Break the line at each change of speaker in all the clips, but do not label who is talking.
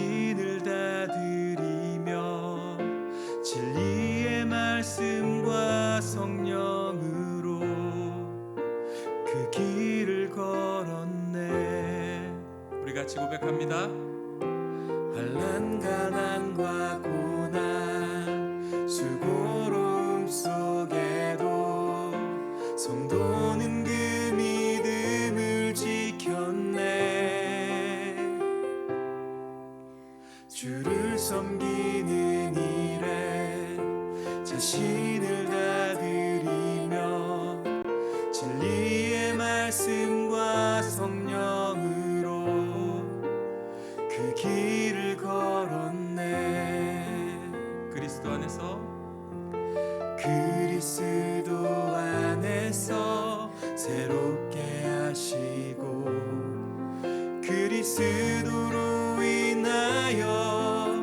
자신을 다 드리며 진리의 말씀과 성령으로 그 길을 걸었네. 우리 같이 고백합니다. 환난 가난과 고난 수고로움 속에도 성도는 그 믿음을 지켰네. 주를 섬기는 일에 자신을 다 드리며 진리의 말씀과 성령으로 그 길을 걸었네. 그리스도 안에서 새롭게 하시고 그리스도로 인하여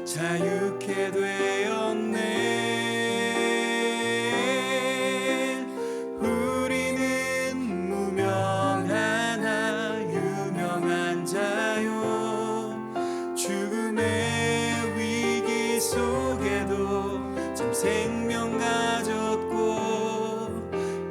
자유케 되었네. 우리는 무명하나 유명한 자요 죽음의 위기 속에도 참 생명 가졌고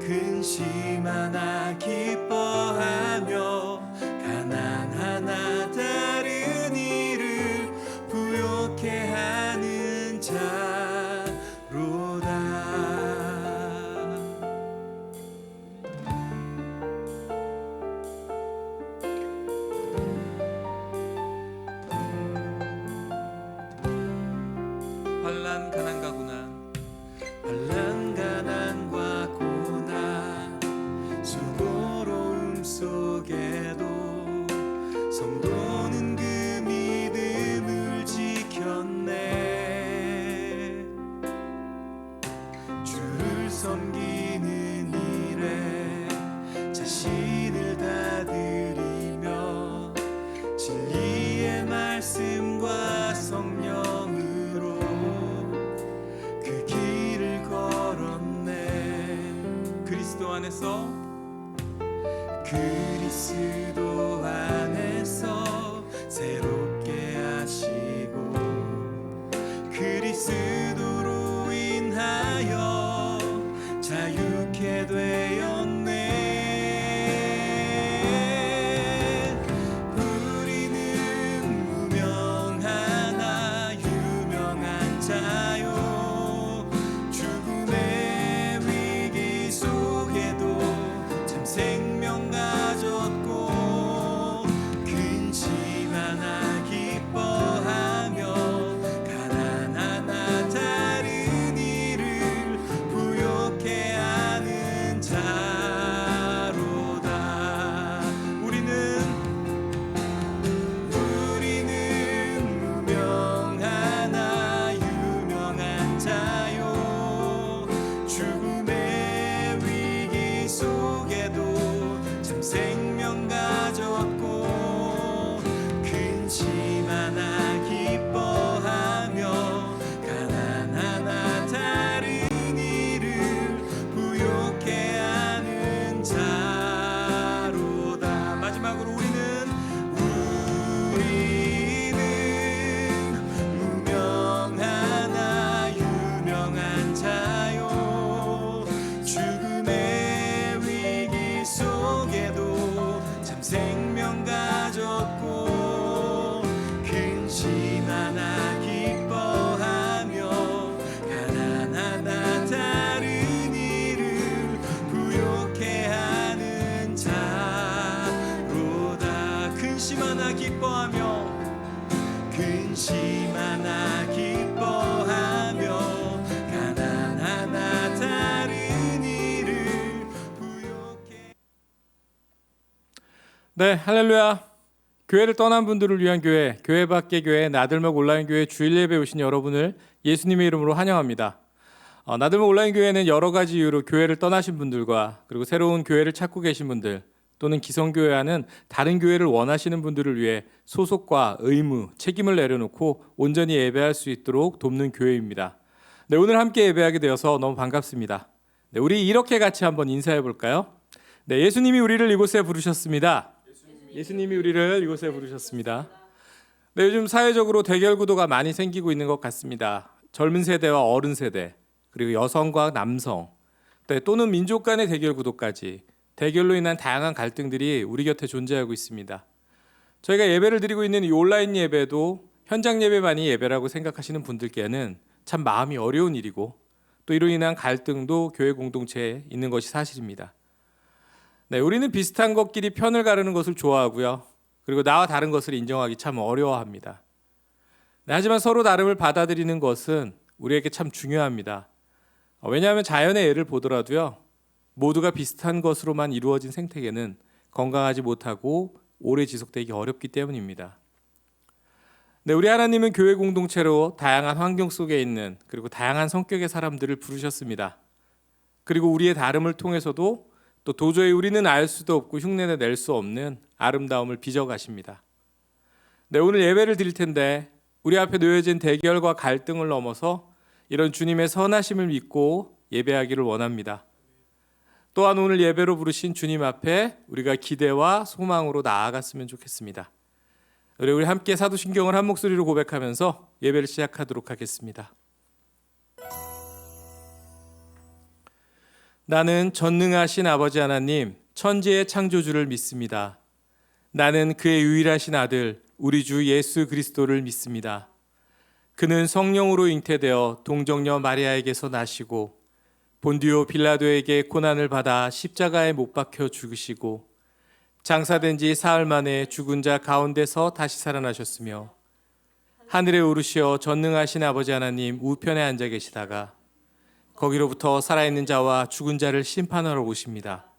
근심 하나 기뻐하며 가난 하나 다른 이를 부욕해 하는 자로다. 환난 가난과 고난 환난 가난과 고난 수고로움 속에도 성도는 그 믿음을 지켰네. 주를 섬기는 일에 자신을 다 드리며 진리의 말씀과 성령으로 그 길을 걸었네. 그리스도 안에서 새롭게 하시고 그리스도로 인하여 자유케 되었네. 우리는 무명하나 유명한 자요 죽음의 위기 속에도 참 생명 가졌고 근심 하나 기뻐하며 가난 하나 다른 이를 부욕해 하는 자로다. 우리는 무명하나 유명한 자요 죽음의 위기 속에도 참 생명 가졌고 근심 하나 기뻐하며 가난 하나 다른 이를 부욕해 하는 자로다. 마지막으로 우리는 무명하나 유명한 자요 죽음의 위기 속에도 참 생명 가졌고 근심 하나 기뻐하며 가난 하나 다른 이를 부욕해 하는 자로다. 근심 하나 기뻐하며 근심 하나 기뻐하며 가난 하나 다른 이를 부욕해.
네, 할렐루야. 교회를 떠난 분들을 위한 교회, 교회 밖의 교회, 나들목 온라인 교회 주일 예배 오신 여러분을 예수님의 이름으로 환영합니다. 나들목 온라인 교회는 여러 가지 이유로 교회를 떠나신 분들과 그리고 새로운 교회를 찾고 계신 분들 또는 기성교회와는 다른 교회를 원하시는 분들을 위해 소속과 의무, 책임을 내려놓고 온전히 예배할 수 있도록 돕는 교회입니다. 네, 오늘 함께 예배하게 되어서 너무 반갑습니다. 네, 우리 이렇게 같이 한번 인사해 볼까요? 네, 예수님이 우리를 이곳에 부르셨습니다. 예수님이 우리를 이곳에 부르셨습니다. 네, 요즘 사회적으로 대결 구도가 많이 생기고 있는 것 같습니다. 젊은 세대와 어른 세대, 그리고 여성과 남성, 또는 민족 간의 대결 구도까지 대결로 인한 다양한 갈등들이 우리 곁에 존재하고 있습니다. 저희가 예배를 드리고 있는 이 온라인 예배도 현장 예배만이 예배라고 생각하시는 분들께는 참 마음이 어려운 일이고, 또 이로 인한 갈등도 교회 공동체에 있는 것이 사실입니다. 네, 우리는 비슷한 것끼리 편을 가르는 것을 좋아하고요. 그리고 나와 다른 것을 인정하기 참 어려워합니다. 네, 하지만 서로 다름을 받아들이는 것은 우리에게 참 중요합니다. 왜냐하면 자연의 예를 보더라도요, 모두가 비슷한 것으로만 이루어진 생태계는 건강하지 못하고 오래 지속되기 어렵기 때문입니다. 네, 우리 하나님은 교회 공동체로 다양한 환경 속에 있는, 그리고 다양한 성격의 사람들을 부르셨습니다. 그리고 우리의 다름을 통해서도 또 도저히 우리는 알 수도 없고 흉내내 낼 수 없는 아름다움을 빚어가십니다. 네, 오늘 예배를 드릴 텐데 우리 앞에 놓여진 대결과 갈등을 넘어서 이런 주님의 선하심을 믿고 예배하기를 원합니다. 또한 오늘 예배로 부르신 주님 앞에 우리가 기대와 소망으로 나아갔으면 좋겠습니다. 우리 함께 사도신경을 한 목소리로 고백하면서 예배를 시작하도록 하겠습니다. 나는 전능하신 아버지 하나님, 천지의 창조주를 믿습니다. 나는 그의 유일하신 아들, 우리 주 예수 그리스도를 믿습니다. 그는 성령으로 잉태되어 동정녀 마리아에게서 나시고 본디오 빌라도에게 고난을 받아 십자가에 못 박혀 죽으시고 장사된 지 사흘 만에 죽은 자 가운데서 다시 살아나셨으며 하늘에 오르시어 전능하신 아버지 하나님 우편에 앉아 계시다가 거기로부터 살아있는 자와 죽은 자를 심판하러 오십니다.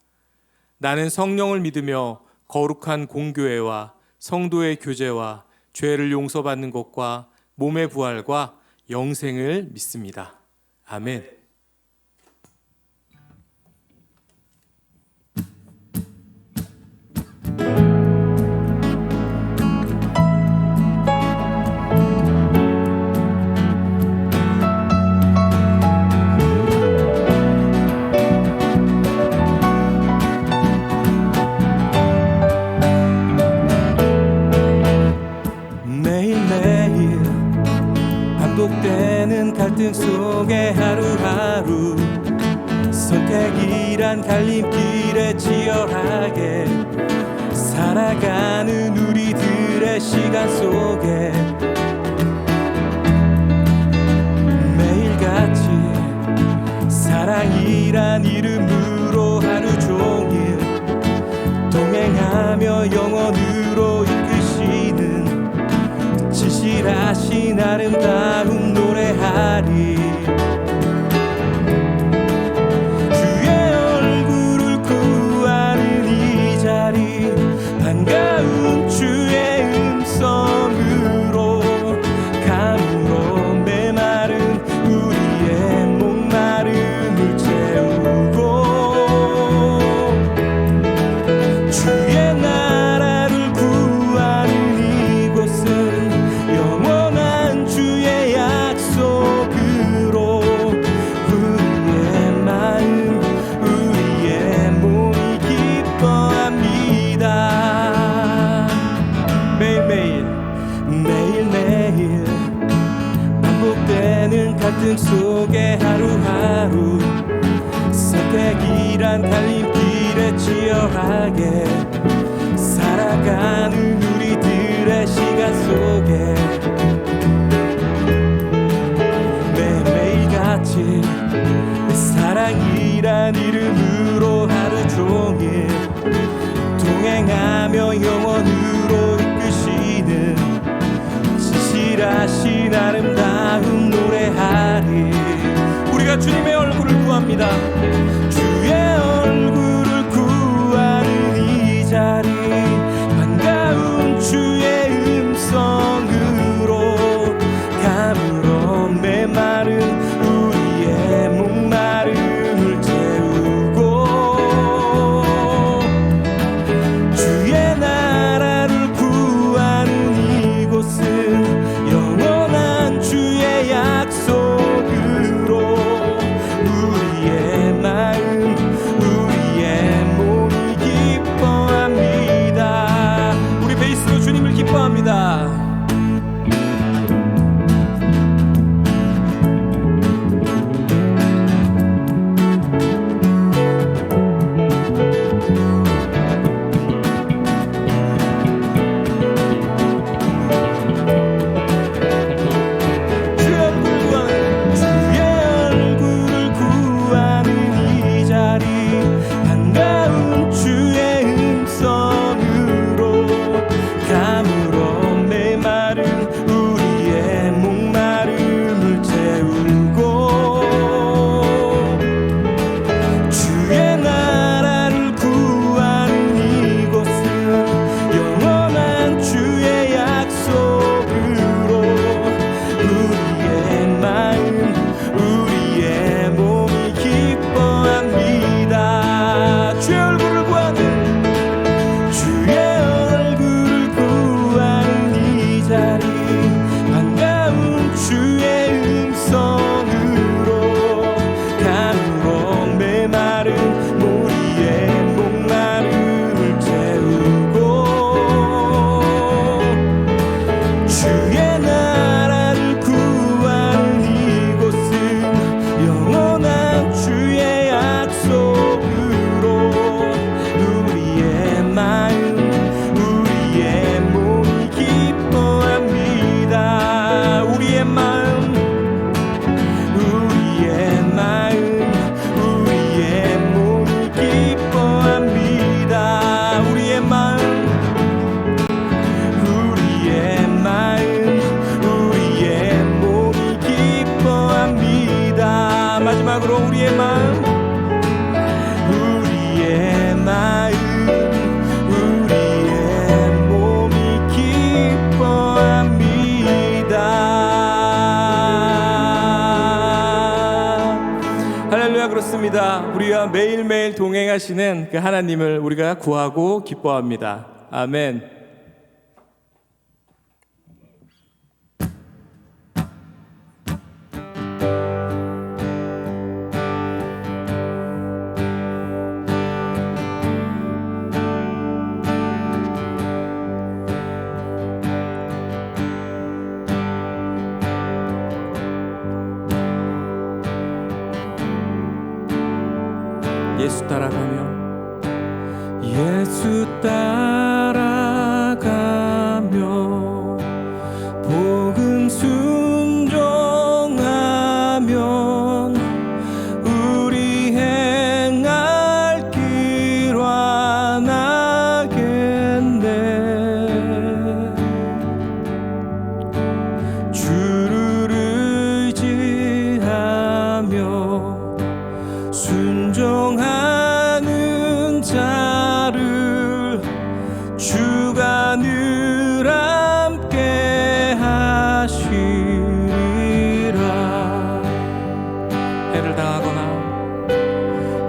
나는 성령을 믿으며 거룩한 공교회와 성도의 교제와 죄를 용서받는 것과 몸의 부활과 영생을 믿습니다. 아멘.
매일매일 반복되는 갈등 속에 하루하루 선택이란 갈림길에 치열하게 살아가는 우리들의 시간 속에 매일같이 사랑이란 이름으로 하루 종일 동행하며 영원으로 이끄시는 진실하신 아름다움 노래하리. 주의 얼굴을 구하는 이 자리 반가운 주의 음성으로 감으로 메마른 우리의 목마름을 채우고 주의 나라를 구하는 이곳은 영원한 주의 약속으로 우리의 마음 우리의 몸이 기뻐합니다. 매일매일 반복되는 갈등 속에 하루하루 선택이란 갈림길에 치열하게 살아가는 우리들의 시간 속에 매일같이 사랑이란 이름으로 하루 종일 동행하며 영원으로 이끄시는 진실하신 아름다운 노래하리. 우리가 주님의 얼굴을 구합니다. 주의 얼굴을 구하는 이 자리 반가운 주의 음성으로 감으로 메마른 우리의 목마름을 채우고 주의 나라를 구하는 이곳은 영원한 주의 약속으로 우리의 마음
그렇습니다. 우리와 매일매일 동행하시는 그 하나님을 우리가 구하고 기뻐합니다. 아멘. 예수 따라가며
예수 따라가며 복음 순종하면 우리 행할 길 완하겠네. 주를 의지하며 순종하는 자를 주가 늘 함께 하시리라.
해를 당하거나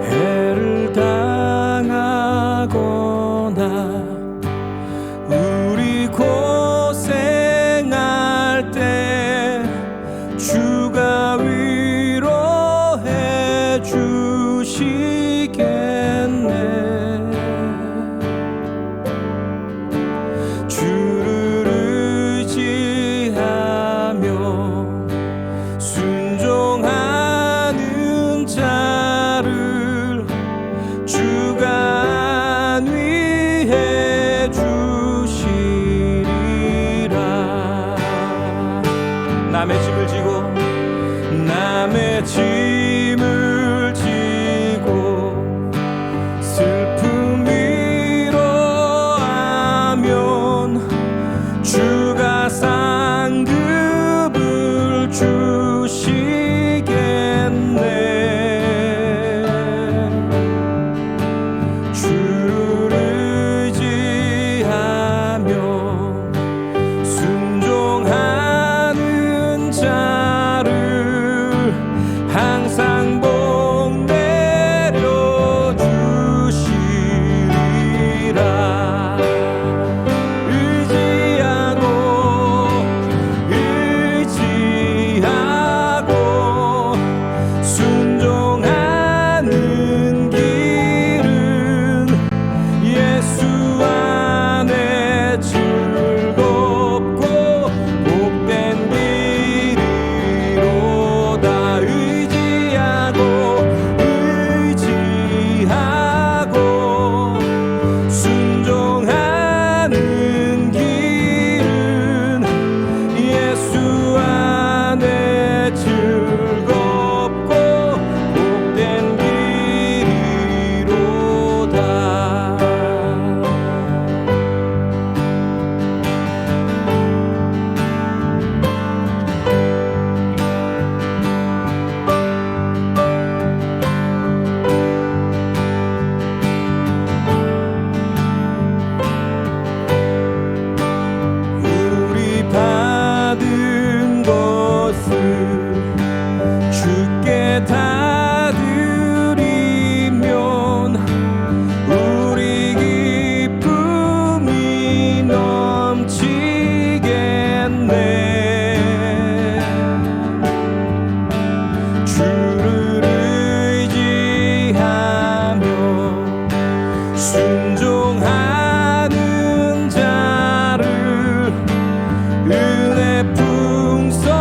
해를 당하거나 우리 고생할 때 주가 위로해 주시겠네. 주를 의지하며 순종하는 자를 주가 안위해 주시리라.
남의 짐을 지고
남의 짐을 지고 슬픔 위로하면 주가 상급을 주시겠네. 주를 의지하며 순종하는 자를 항상 복 내려 주시리라. 의지하고 순종하는 길은 예수 안에 즐겁고 복된 길이로다. 의지하고 순종하는 길은 예수 안에 즐겁고 복된 길이로다. 우리 받은 것을 주께 다 드리면 우리 기쁨이 넘치겠네. 주를 의지하며 순종하는 자를 은혜 풍성케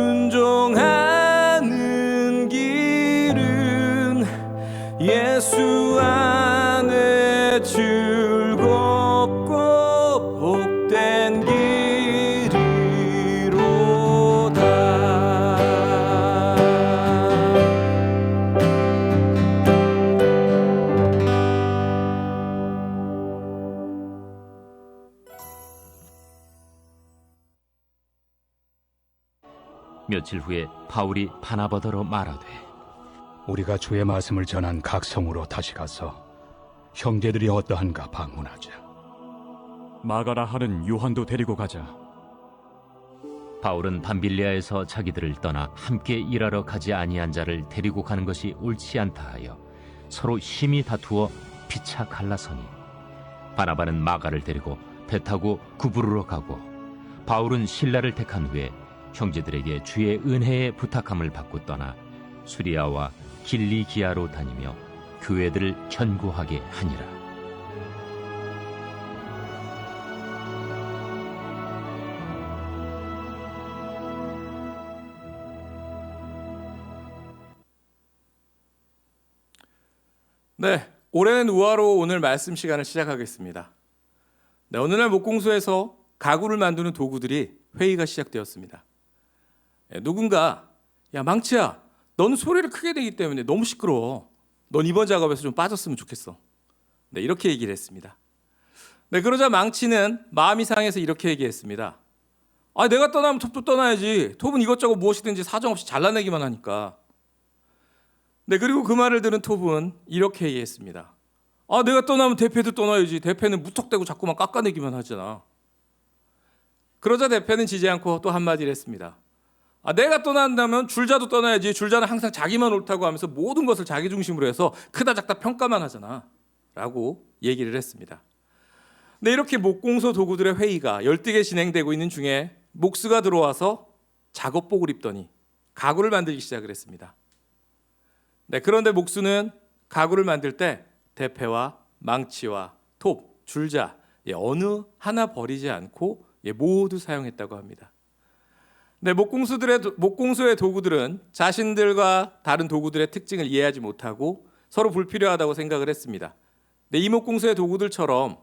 순종하는 길은 예수 안에 즐겁고 복된 길이로다.
며칠 후에 바울이 바나바더로 말하되
우리가 주의 말씀을 전한 각 성으로 다시 가서 형제들이 어떠한가 방문하자.
마가라 하는 요한도 데리고 가자.
바울은 밤빌리아에서 자기들을 떠나 함께 일하러 가지 아니한 자를 데리고 가는 것이 옳지 않다 하여 서로 심히 다투어 피차 갈라서니 바나바는 마가를 데리고 배 타고 구부르러 가고 바울은 실라를 택한 후에 형제들에게 주의 은혜에 부탁함을 받고 떠나 수리아와 길리기아로 다니며 교회들을 견고하게 하니라.
네, 올해는 우화로 오늘 말씀 시간을 시작하겠습니다. 네, 어느 날 목공소에서 가구를 만드는 도구들이 회의가 시작되었습니다. 누군가 야 망치야, 너는 소리를 크게 내기 때문에 너무 시끄러워. 넌 이번 작업에서 좀 빠졌으면 좋겠어. 네, 이렇게 얘기를 했습니다. 네, 그러자 망치는 마음이 상해서 이렇게 얘기했습니다. 아, 내가 떠나면 톱도 떠나야지. 톱은 이것저것 무엇이든지 사정없이 잘라내기만 하니까. 네, 그리고 그 말을 들은 톱은 이렇게 얘기했습니다. 아, 내가 떠나면 대패도 떠나야지. 대패는 무턱대고 자꾸만 깎아내기만 하잖아. 그러자 대패는 지지 않고 또 한마디를 했습니다. 아, 내가 떠난다면 줄자도 떠나야지. 줄자는 항상 자기만 옳다고 하면서 모든 것을 자기 중심으로 해서 크다 작다 평가만 하잖아. 라고 얘기를 했습니다. 네, 이렇게 목공소 도구들의 회의가 열띠게 진행되고 있는 중에 목수가 들어와서 작업복을 입더니 가구를 만들기 시작을 했습니다. 네, 그런데 목수는 가구를 만들 때 대패와 망치와 톱, 줄자 어느 하나 버리지 않고 모두 사용했다고 합니다. 네, 목공소의 도구들은 자신들과 다른 도구들의 특징을 이해하지 못하고 서로 불필요하다고 생각을 했습니다. 네, 이 목공소의 도구들처럼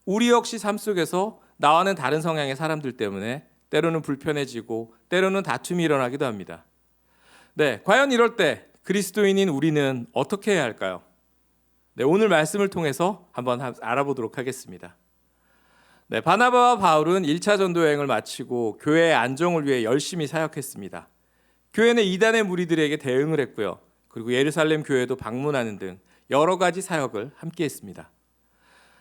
우리 역시 삶 속에서 나와는 다른 성향의 사람들 때문에 때로는 불편해지고 때로는 다툼이 일어나기도 합니다. 네, 과연 이럴 때 그리스도인인 우리는 어떻게 해야 할까요? 네, 오늘 말씀을 통해서 한번 알아보도록 하겠습니다. 네, 바나바와 바울은 1차 전도 여행을 마치고 교회의 안정을 위해 열심히 사역했습니다. 교회는 이단의 무리들에게 대응을 했고요. 그리고 예루살렘 교회도 방문하는 등 여러 가지 사역을 함께 했습니다.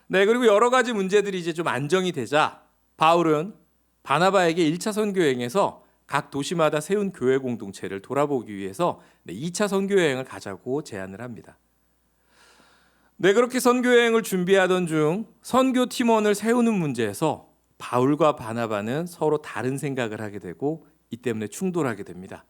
네, 그리고 여러 가지 문제들이 이제 좀 안정이 되자 바울은 바나바에게 1차 선교 여행에서 각 도시마다 세운 교회 공동체를 돌아보기 위해서 2차 선교 여행을 가자고 제안을 합니다. 네, 그렇게 선교 여행을 준비하던 중 선교 팀원을 세우는 문제에서 바울과 바나바는 서로 다른 생각을 하게 되고 이 때문에 충돌하게 됩니다.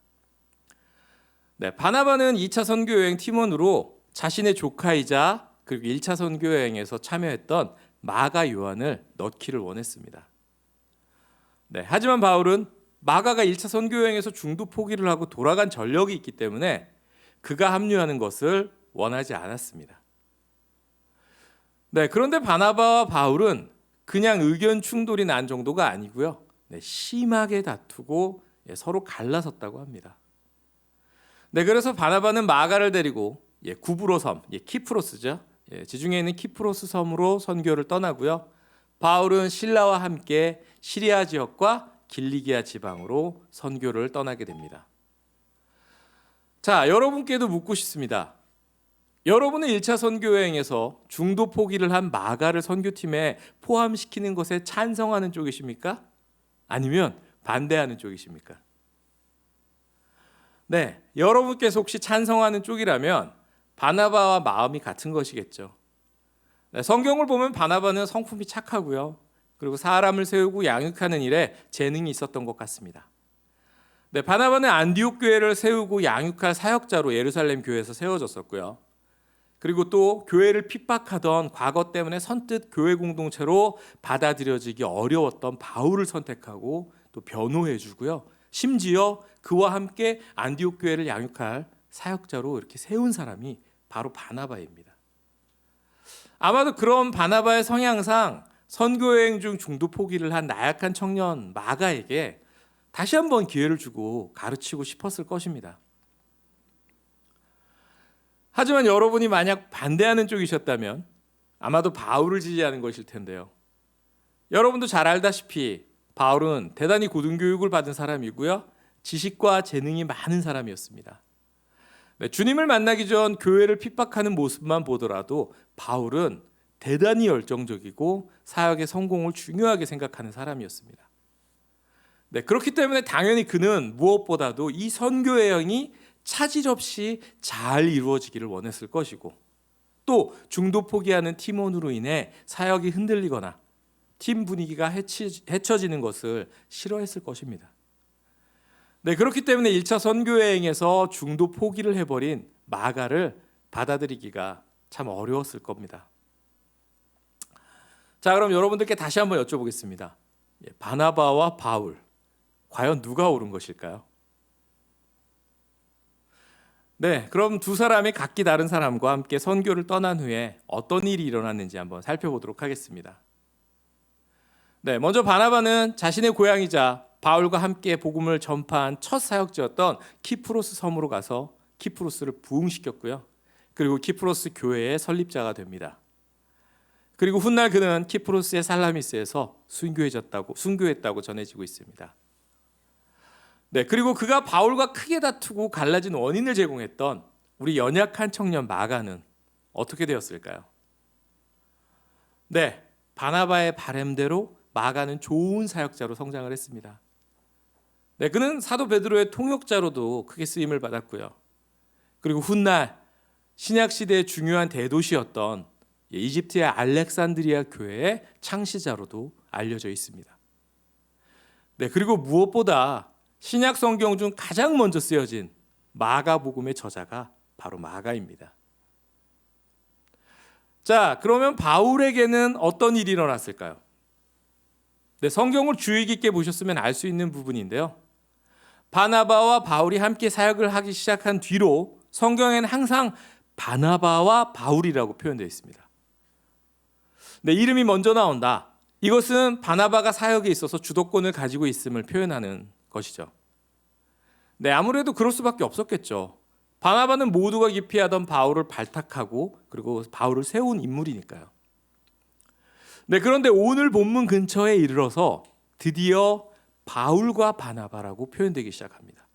네, 바나바는 2차 선교 여행 팀원으로 자신의 조카이자 그리고 1차 선교 여행에서 참여했던 마가 요한을 넣기를 원했습니다. 네, 하지만 바울은 마가가 1차 선교 여행에서 중도 포기를 하고 돌아간 전력이 있기 때문에 그가 합류하는 것을 원하지 않았습니다. 네, 그런데 바나바와 바울은 그냥 의견 충돌이 난 정도가 아니고요. 네, 심하게 다투고 서로 갈라섰다고 합니다. 네, 그래서 바나바는 마가를 데리고 구브로 섬, 키프로스죠. 지중해 있는 키프로스 섬으로 선교를 떠나고요. 바울은 실라와 함께 시리아 지역과 길리기아 지방으로 선교를 떠나게 됩니다. 자, 여러분께도 묻고 싶습니다. 여러분은 1차 선교 여행에서 중도 포기를 한 마가를 선교팀에 포함시키는 것에 찬성하는 쪽이십니까? 아니면 반대하는 쪽이십니까? 네, 여러분께서 혹시 찬성하는 쪽이라면 바나바와 마음이 같은 것이겠죠. 네, 성경을 보면 바나바는 성품이 착하고요. 그리고 사람을 세우고 양육하는 일에 재능이 있었던 것 같습니다. 네, 바나바는 안디옥 교회를 세우고 양육할 사역자로 예루살렘 교회에서 세워졌었고요. 그리고 또 교회를 핍박하던 과거 때문에 선뜻 교회 공동체로 받아들여지기 어려웠던 바울을 선택하고 또 변호해 주고요. 심지어 그와 함께 안디옥 교회를 양육할 사역자로 이렇게 세운 사람이 바로 바나바입니다. 아마도 그런 바나바의 성향상 선교여행 중 중도 포기를 한 나약한 청년 마가에게 다시 한번 기회를 주고 가르치고 싶었을 것입니다. 하지만 여러분이 만약 반대하는 쪽이셨다면 아마도 바울을 지지하는 것일 텐데요. 여러분도 잘 알다시피 바울은 대단히 고등교육을 받은 사람이고요. 지식과 재능이 많은 사람이었습니다. 네, 주님을 만나기 전 교회를 핍박하는 모습만 보더라도 바울은 대단히 열정적이고 사역의 성공을 중요하게 생각하는 사람이었습니다. 네, 그렇기 때문에 당연히 그는 무엇보다도 이 선교 여행이 차질 없이 잘 이루어지기를 원했을 것이고, 또 중도 포기하는 팀원으로 인해 사역이 흔들리거나 팀 분위기가 해쳐지는 것을 싫어했을 것입니다. 네, 그렇기 때문에 1차 선교 여행에서 중도 포기를 해버린 마가를 받아들이기가 참 어려웠을 겁니다. 자, 그럼 여러분들께 다시 한번 여쭤보겠습니다. 바나바와 바울, 과연 누가 옳은 것일까요? 네, 그럼 두 사람이 각기 다른 사람과 함께 선교를 떠난 후에 어떤 일이 일어났는지 한번 살펴보도록 하겠습니다. 네, 먼저 바나바는 자신의 고향이자 바울과 함께 복음을 전파한 첫 사역지였던 키프로스 섬으로 가서 키프로스를 부흥시켰고요. 그리고 키프로스 교회의 설립자가 됩니다. 그리고 훗날 그는 키프로스의 살라미스에서 순교했다고 전해지고 있습니다. 네, 그리고 그가 바울과 크게 다투고 갈라진 원인을 제공했던 우리 연약한 청년 마가는 어떻게 되었을까요? 네, 바나바의 바램대로 마가는 좋은 사역자로 성장을 했습니다. 네, 그는 사도 베드로의 통역자로도 크게 쓰임을 받았고요. 그리고 훗날 신약 시대의 중요한 대도시였던 이집트의 알렉산드리아 교회의 창시자로도 알려져 있습니다. 네, 그리고 무엇보다 신약 성경 중 가장 먼저 쓰여진 마가복음의 저자가 바로 마가입니다. 자, 그러면 바울에게는 어떤 일이 일어났을까요? 네, 성경을 주의 깊게 보셨으면 알 수 있는 부분인데요. 바나바와 바울이 함께 사역을 하기 시작한 뒤로 성경에는 항상 바나바와 바울이라고 표현되어 있습니다. 네, 이름이 먼저 나온다. 이것은 바나바가 사역에 있어서 주도권을 가지고 있음을 표현하는 것이죠. 네, 아무래도 그럴 수밖에 없었겠죠. 바나바는 모두가 기피하던 바울을 발탁하고 그리고 바울을 세운 인물이니까요. 네, 그런데 오늘 본문 근처에 이르러서 드디어 바울과 바나바라고 표현되기 시작합니다.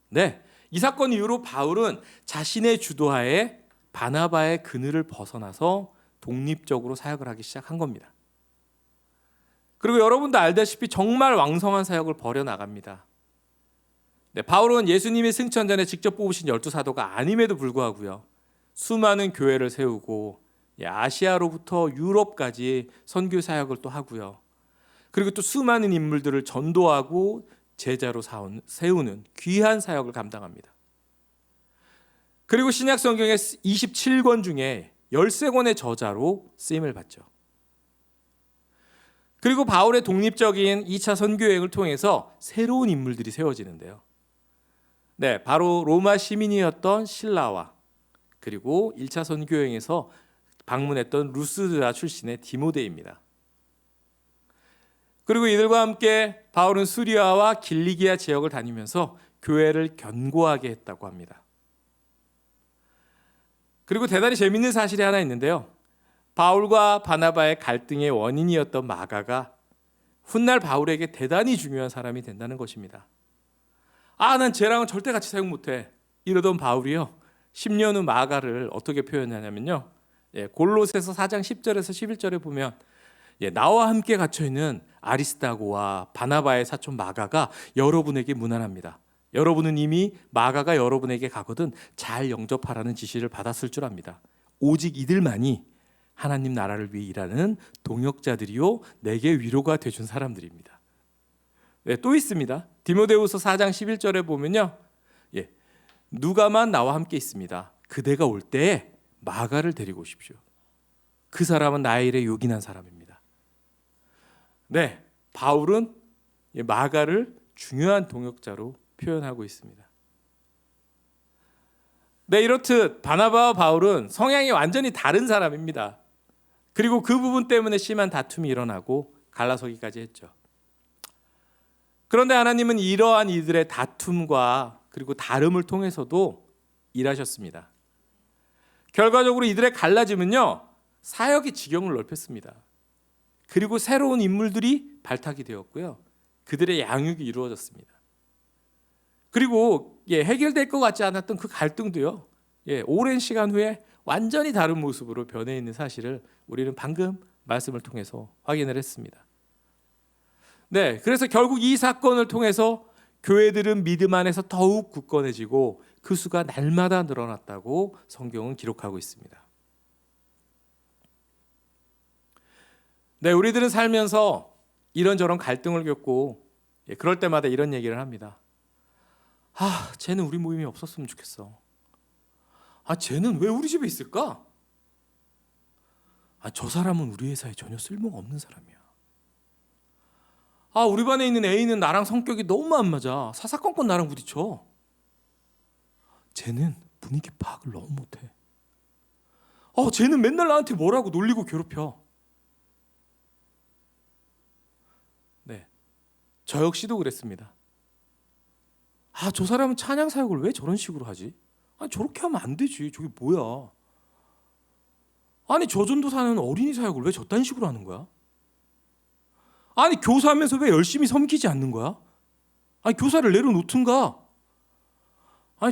네, 이 사건 이후로 바울은 자신의 주도하에 바나바의 그늘을 벗어나서 독립적으로 사역을 하기 시작한 겁니다. 그리고 여러분도 알다시피 정말 왕성한 사역을 벌여나갑니다. 네, 바울은 예수님이 승천전에 직접 뽑으신 12사도가 아님에도 불구하고요, 수많은 교회를 세우고 아시아로부터 유럽까지 선교 사역을 또 하고요. 그리고 또 수많은 인물들을 전도하고 제자로 세우는 귀한 사역을 감당합니다. 그리고 신약 성경의 27권 중에 13권의 저자로 쓰임을 받죠. 그리고 바울의 독립적인 2차 선교여행을 통해서 새로운 인물들이 세워지는데요. 네, 바로 로마 시민이었던 실라와 그리고 1차 선교여행에서 방문했던 루스드라 출신의 디모데입니다. 그리고 이들과 함께 바울은 수리아와 길리기아 지역을 다니면서 교회를 견고하게 했다고 합니다. 그리고 대단히 재밌는 사실이 하나 있는데요. 바울과 바나바의 갈등의 원인이었던 마가가 훗날 바울에게 대단히 중요한 사람이 된다는 것입니다. 난 쟤랑은 절대 같이 사역 못해 이러던 바울이요, 10년 후 마가를 어떻게 표현하냐면요, 골로새서 4장 10절에서 11절에 보면 나와 함께 갇혀있는 아리스다고와 바나바의 사촌 마가가 여러분에게 문안합니다. 여러분은 이미 마가가 여러분에게 가거든 잘 영접하라는 지시를 받았을 줄 압니다. 오직 이들만이 하나님 나라를 위해 일하는 동역자들이요 내게 위로가 되준 사람들입니다. 네, 또 있습니다. 디모데후서 4장 11절에 보면요, 누가만 나와 함께 있습니다. 그대가 올 때에 마가를 데리고 오십시오. 그 사람은 나의 일에 요긴한 사람입니다. 네, 바울은 마가를 중요한 동역자로 표현하고 있습니다. 네, 이렇듯 바나바와 바울은 성향이 완전히 다른 사람입니다. 그리고 그 부분 때문에 심한 다툼이 일어나고 갈라서기까지 했죠. 그런데 하나님은 이러한 이들의 다툼과 그리고 다름을 통해서도 일하셨습니다. 결과적으로 이들의 갈라짐은요, 사역의 지경을 넓혔습니다. 그리고 새로운 인물들이 발탁이 되었고요, 그들의 양육이 이루어졌습니다. 그리고 해결될 것 같지 않았던 그 갈등도요, 오랜 시간 후에 완전히 다른 모습으로 변해 있는 사실을 우리는 방금 말씀을 통해서 확인을 했습니다. 네, 그래서 결국 이 사건을 통해서 교회들은 믿음 안에서 더욱 굳건해지고 그 수가 날마다 늘어났다고 성경은 기록하고 있습니다. 네, 우리들은 살면서 이런저런 갈등을 겪고 그럴 때마다 이런 얘기를 합니다. 쟤는 우리 모임에 없었으면 좋겠어. 쟤는 왜 우리 집에 있을까? 저 사람은 우리 회사에 전혀 쓸모가 없는 사람이야. 우리 반에 있는 A는 나랑 성격이 너무 안 맞아. 사사건건 나랑 부딪혀. 쟤는 분위기 파악을 너무 못해. 쟤는 맨날 나한테 뭐라고 놀리고 괴롭혀. 네, 저 역시도 그랬습니다. 저 사람은 찬양 사역을 왜 저런 식으로 하지? 저렇게 하면 안 되지. 저게 뭐야? 저 전도사는 어린이 사역을 왜 저딴 식으로 하는 거야? 교사하면서 왜 열심히 섬기지 않는 거야? 교사를 내려놓든가.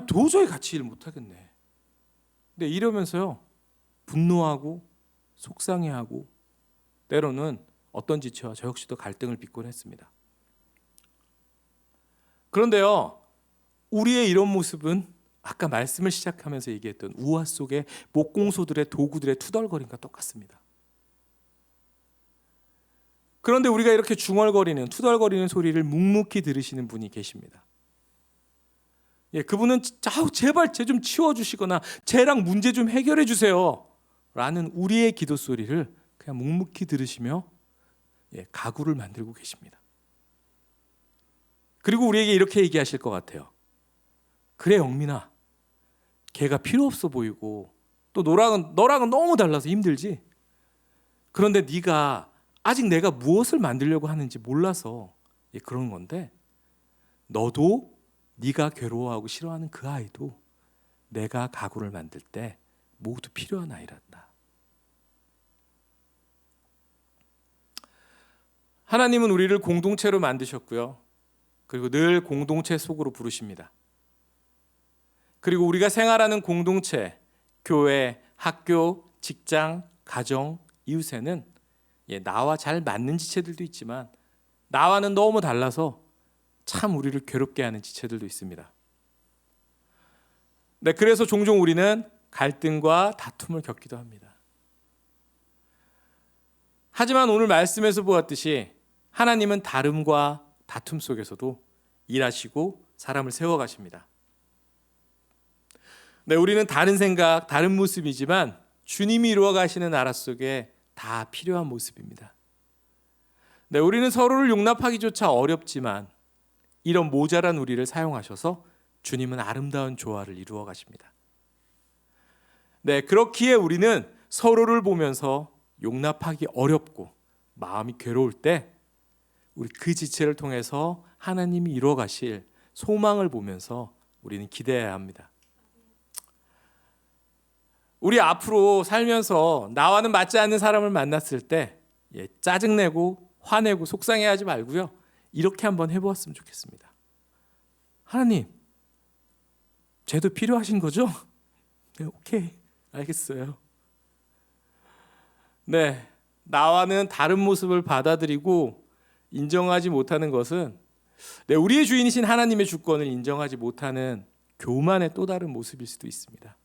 도저히 같이 일 못하겠네. 근데 이러면서요, 분노하고 속상해하고 때로는 어떤 지체와 저 역시도 갈등을 빚곤 했습니다. 그런데요, 우리의 이런 모습은 아까 말씀을 시작하면서 얘기했던 우화 속의 목공소들의 도구들의 투덜거림과 똑같습니다. 그런데 우리가 이렇게 중얼거리는 투덜거리는 소리를 묵묵히 들으시는 분이 계십니다. 그분은 제발 쟤 좀 치워주시거나 쟤랑 문제 좀 해결해 주세요 라는 우리의 기도 소리를 그냥 묵묵히 들으시며 가구를 만들고 계십니다. 그리고 우리에게 이렇게 얘기하실 것 같아요. 그래 영민아, 걔가 필요 없어 보이고 또 너랑은 너무 달라서 힘들지. 그런데 네가 아직 내가 무엇을 만들려고 하는지 몰라서 그런 건데, 너도 네가 괴로워하고 싫어하는 그 아이도 내가 가구를 만들 때 모두 필요한 아이란다. 하나님은 우리를 공동체로 만드셨고요, 그리고 늘 공동체 속으로 부르십니다. 그리고 우리가 생활하는 공동체, 교회, 학교, 직장, 가정, 이웃에는 나와 잘 맞는 지체들도 있지만 나와는 너무 달라서 참 우리를 괴롭게 하는 지체들도 있습니다. 네, 그래서 종종 우리는 갈등과 다툼을 겪기도 합니다. 하지만 오늘 말씀에서 보았듯이 하나님은 다름과 다툼 속에서도 일하시고 사람을 세워가십니다. 네, 우리는 다른 생각, 다른 모습이지만 주님이 이루어가시는 나라 속에 다 필요한 모습입니다. 네, 우리는 서로를 용납하기조차 어렵지만 이런 모자란 우리를 사용하셔서 주님은 아름다운 조화를 이루어 가십니다. 네, 그렇기에 우리는 서로를 보면서 용납하기 어렵고 마음이 괴로울 때 우리 그 지체를 통해서 하나님이 이루어 가실 소망을 보면서 우리는 기대해야 합니다. 우리 앞으로 살면서 나와는 맞지 않는 사람을 만났을 때 짜증내고 화내고 속상해하지 말고요, 이렇게 한번 해보았으면 좋겠습니다. 하나님, 쟤도 필요하신 거죠? 네, 오케이, 알겠어요. 네, 나와는 다른 모습을 받아들이고 인정하지 못하는 것은 우리의 주인이신 하나님의 주권을 인정하지 못하는 교만의 또 다른 모습일 수도 있습니다.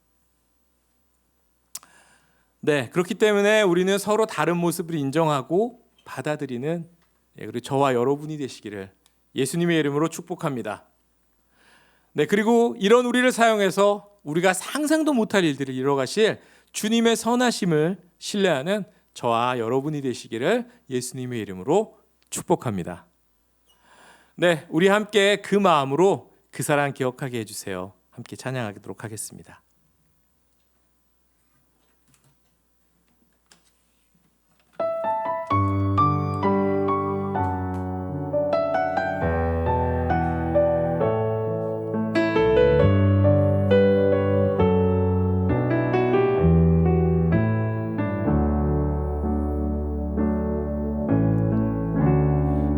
네, 그렇기 때문에 우리는 서로 다른 모습을 인정하고 받아들이는 그리고 저와 여러분이 되시기를 예수님의 이름으로 축복합니다. 네, 그리고 이런 우리를 사용해서 우리가 상상도 못할 일들을 이뤄가실 주님의 선하심을 신뢰하는 저와 여러분이 되시기를 예수님의 이름으로 축복합니다. 네, 우리 함께 그 마음으로 그 사랑 기억하게 해주세요. 함께 찬양하도록 하겠습니다.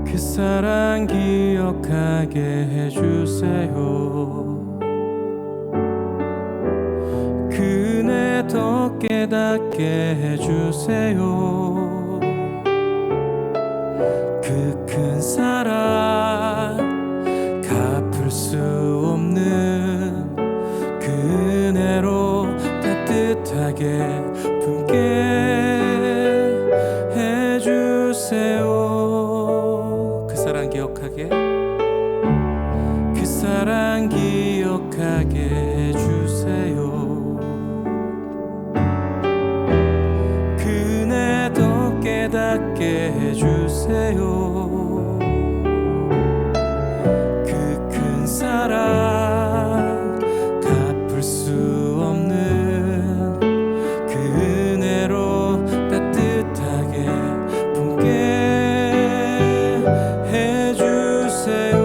그 사랑 기억하게 해주세요. 그 은혜 더 깨닫게 해주세요. 그 큰 사랑 갚을 수 없는 그 은혜로 따뜻하게 품게 해주세요. 그 사랑 기억하게, 그 사랑 기억하게 해주세요. 그 은혜 더 깨닫게 해주세요. 그 큰 사랑 갚을 수 없는 그 은혜로 따뜻하게 품게 해주세요.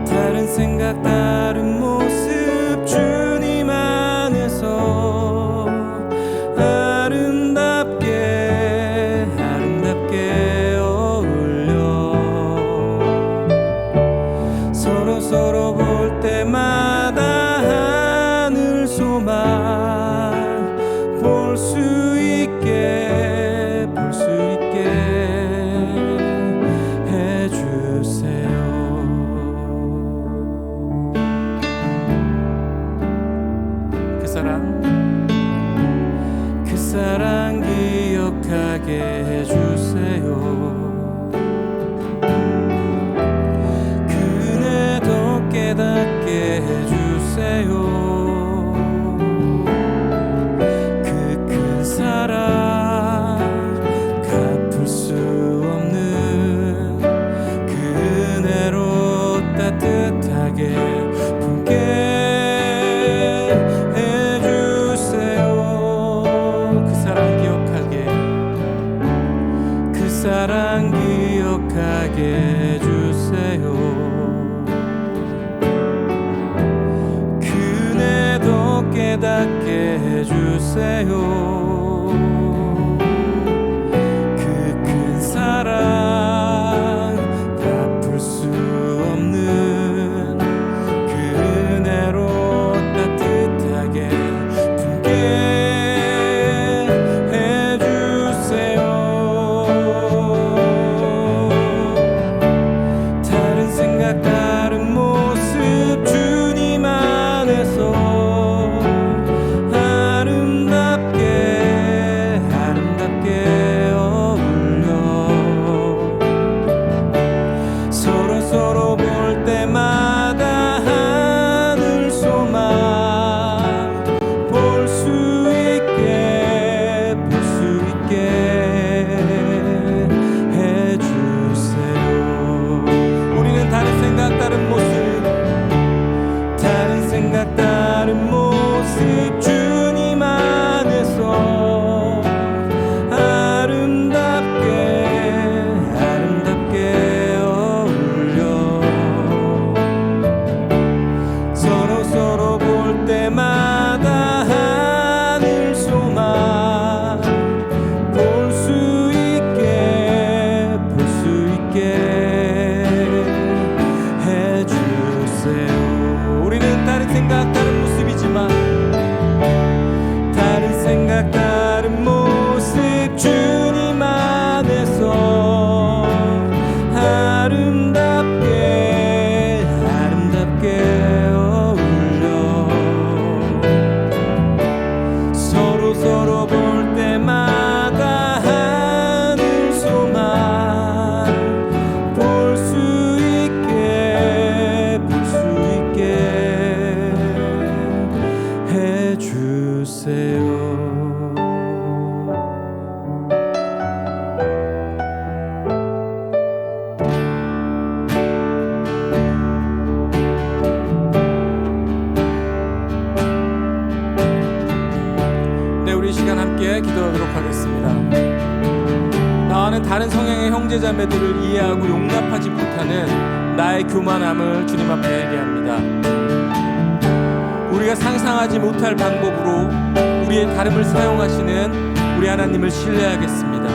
다른 생각 다른 모습 주님 안에서 아름답게 아름답게 어울려 서로 볼 때마다 하늘 소망 볼 수 있게 해주세요. 그 사랑 기억하게 해주세요. 그 은혜 더 깨닫게 해주세요. 그 큰 사랑 갚을 수 없는 그 은혜로 따뜻하게 품게 해주세요. 그 사랑 기억하게, 그 사랑 기억하게 해주세요. 그 은혜 더 깨닫게 해주세요. 그 큰 사랑 갚을 수 없는 그 은혜로 따뜻하게 품게 해주세요. 다른 생각 다른 모습 주님 안에서 아름답게 아름답게 어울려 서로 볼 때마다 하늘 소망 볼 수 있게 해주세요. 우리는 다른 생각 다른 모습 주님 안에서 아름답게 어울려 서로 볼 때마다 하늘 소망 볼 수 있게 해주세요. 우리는 다른 생각 다른 모습이지만 다른 생각 다른 모습 주님 안에서 아름답게 어울려 서로 볼 때마다 하늘 소망 볼 수 있게 하겠습니다. 나와는 다른 성향의 형제자매들을 이해하고 용납하지 못하는 나의 교만함을 주님 앞에 회개합니다. 우리가 상상하지 못할 방법으로 우리의 다름을 사용하시는 우리 하나님을 신뢰하겠습니다.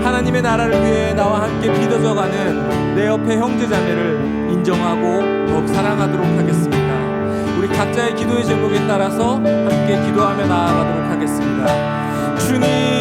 하나님의 나라를 위해 나와 함께 빚어져가는 내 옆에 형제자매를 인정하고 더욱 사랑하도록 하겠습니다. 우리 각자의 기도의 제목에 따라서 함께 기도하며 나아가도록 하겠습니다. 주님,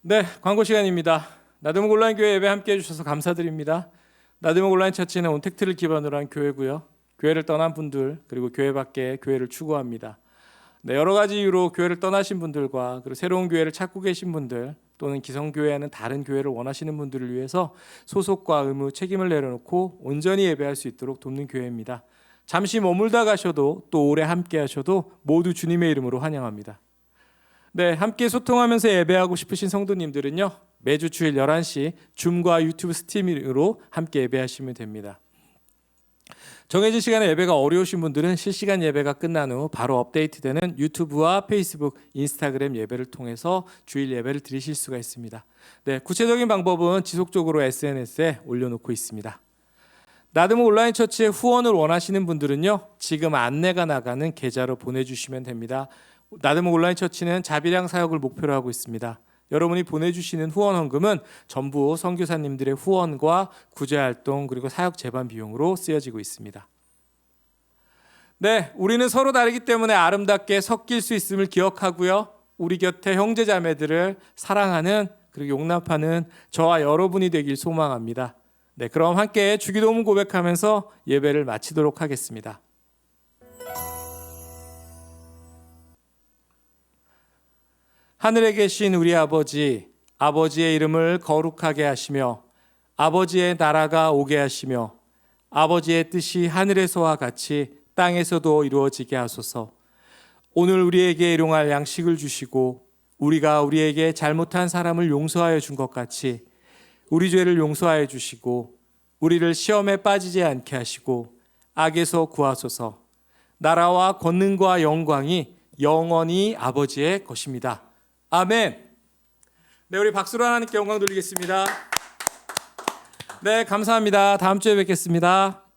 네, 광고 시간입니다. 나들목 온라인 교회 예배 함께 해주셔서 감사드립니다. 나들목 온라인 처치는 온택트를 기반으로 한 교회고요. 교회를 떠난 분들 그리고 교회 밖에 교회를 추구합니다. 네, 여러 가지 이유로 교회를 떠나신 분들과 그리고 새로운 교회를 찾고 계신 분들 또는 기성교회와는 다른 교회를 원하시는 분들을 위해서 소속과 의무, 책임을 내려놓고 온전히 예배할 수 있도록 돕는 교회입니다. 잠시 머물다 가셔도 또 오래 함께 하셔도 모두 주님의 이름으로 환영합니다. 네, 함께 소통하면서 예배하고 싶으신 성도님들은요, 매주 주일 11시 줌과 유튜브 스트리밍으로 함께 예배하시면 됩니다. 정해진 시간에 예배가 어려우신 분들은 실시간 예배가 끝난 후 바로 업데이트되는 유튜브와 페이스북, 인스타그램 예배를 통해서 주일 예배를 드리실 수가 있습니다. 네, 구체적인 방법은 지속적으로 SNS에 올려놓고 있습니다. 나들목 온라인 처치에 후원을 원하시는 분들은요, 지금 안내가 나가는 계좌로 보내주시면 됩니다. 나들목 온라인 처치는 자비량 사역을 목표로 하고 있습니다. 여러분이 보내주시는 후원 헌금은 전부 선교사님들의 후원과 구제활동 그리고 사역 재반 비용으로 쓰여지고 있습니다. 네, 우리는 서로 다르기 때문에 아름답게 섞일 수 있음을 기억하고요. 우리 곁에 형제자매들을 사랑하는 그리고 용납하는 저와 여러분이 되길 소망합니다. 네, 그럼 함께 주기도문 고백하면서 예배를 마치도록 하겠습니다. 하늘에 계신 우리 아버지, 아버지의 이름을 거룩하게 하시며 아버지의 나라가 오게 하시며 아버지의 뜻이 하늘에서와 같이 땅에서도 이루어지게 하소서. 오늘 우리에게 일용할 양식을 주시고 우리가 우리에게 잘못한 사람을 용서하여 준 것 같이 우리 죄를 용서하여 주시고 우리를 시험에 빠지지 않게 하시고 악에서 구하소서. 나라와 권능과 영광이 영원히 아버지의 것입니다. 아멘. 네, 우리 박수로 하나님께 영광 돌리겠습니다. 네, 감사합니다. 다음 주에 뵙겠습니다.